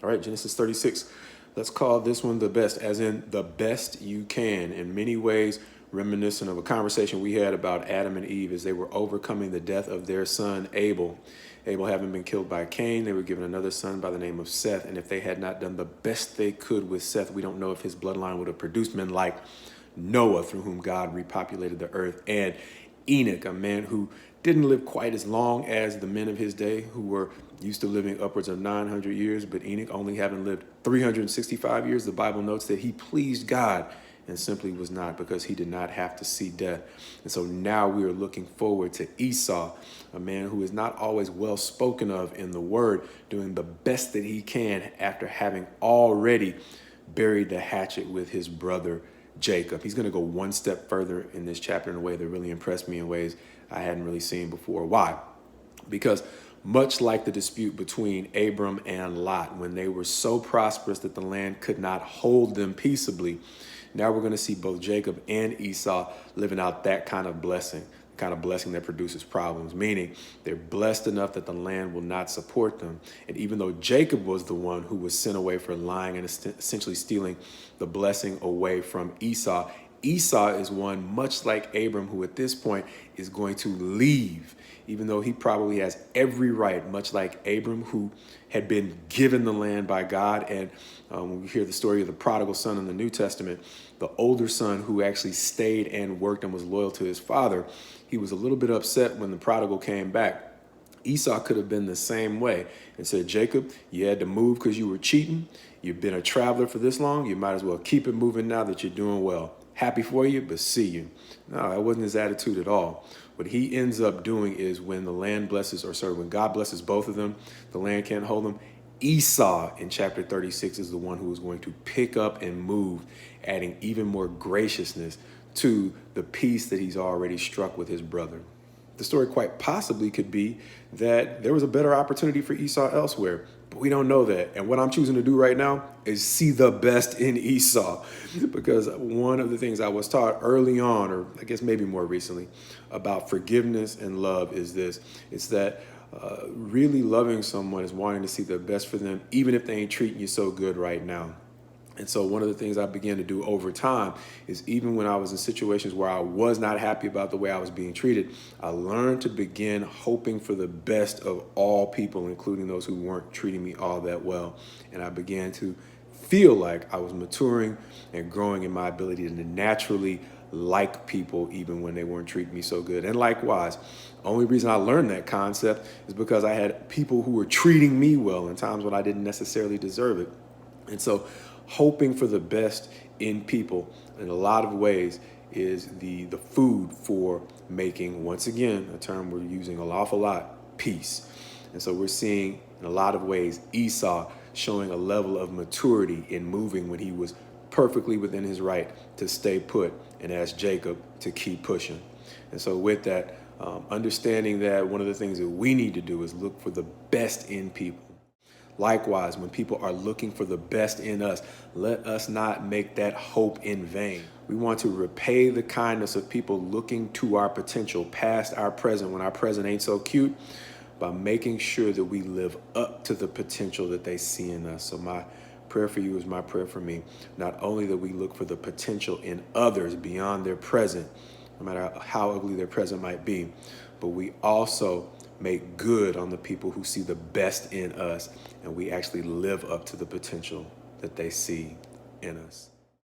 All right, Genesis 36. Let's call this one the best, as in the best you can. In many ways, reminiscent of a conversation we had about Adam and Eve as they were overcoming the death of their son, Abel. Abel having been killed by Cain, they were given another son by the name of Seth. And if they had not done the best they could with Seth, we don't know if his bloodline would have produced men like Noah, through whom God repopulated the earth, and Enoch, a man who didn't live quite as long as the men of his day who were used to living upwards of 900 years, but Enoch only having lived 365 years. The Bible notes that he pleased God and simply was not, because he did not have to see death. And so now we are looking forward to Esau, a man who is not always well spoken of in the word, doing the best that he can after having already buried the hatchet with his brother Jacob. He's going to go one step further in this chapter in a way that really impressed me in ways I hadn't really seen before. Why? Because much like the dispute between Abram and Lot, when they were so prosperous that the land could not hold them peaceably, now we're going to see both Jacob and Esau living out that kind of blessing that produces problems, meaning they're blessed enough that the land will not support them. And even though Jacob was the one who was sent away for lying and essentially stealing the blessing away from Esau, Esau is one, much like Abram, who at this point is going to leave, even though he probably has every right, much like Abram, who had been given the land by God. And when we hear the story of the prodigal son in the New Testament, the older son who actually stayed and worked and was loyal to his father, he was a little bit upset when the prodigal came back. Esau could have been the same way and said, Jacob, you had to move because you were cheating. You've been a traveler for this long. You might as well keep it moving now that you're doing well. Happy for you, but see you. No, that wasn't his attitude at all. What he ends up doing is when when God blesses both of them, the land can't hold them. Esau in chapter 36 is the one who is going to pick up and move, adding even more graciousness to the peace that he's already struck with his brother. The story quite possibly could be that there was a better opportunity for Esau elsewhere, but we don't know that. And what I'm choosing to do right now is see the best in Esau, because one of the things I was taught early on, or I guess maybe more recently, about forgiveness and love is this. It's that really loving someone is wanting to see the best for them, even if they ain't treating you so good right now. And so one of the things I began to do over time is, even when I was in situations where I was not happy about the way I was being treated, I learned to begin hoping for the best of all people, including those who weren't treating me all that well. And I began to feel like I was maturing and growing in my ability to naturally like people even when they weren't treating me so good. And likewise, only reason I learned that concept is because I had people who were treating me well in times when I didn't necessarily deserve it. And so hoping for the best in people in a lot of ways is the food for making, once again, a term we're using an awful lot, peace. And so we're seeing in a lot of ways Esau showing a level of maturity in moving when he was perfectly within his right to stay put, and ask Jacob to keep pushing. And so with that, understanding that one of the things that we need to do is look for the best in people. Likewise, when people are looking for the best in us, let us not make that hope in vain. We want to repay the kindness of people looking to our potential past our present, when our present ain't so cute, by making sure that we live up to the potential that they see in us. So my prayer for you is my prayer for me. Not only that we look for the potential in others beyond their present, no matter how ugly their present might be, but we also make good on the people who see the best in us, and we actually live up to the potential that they see in us.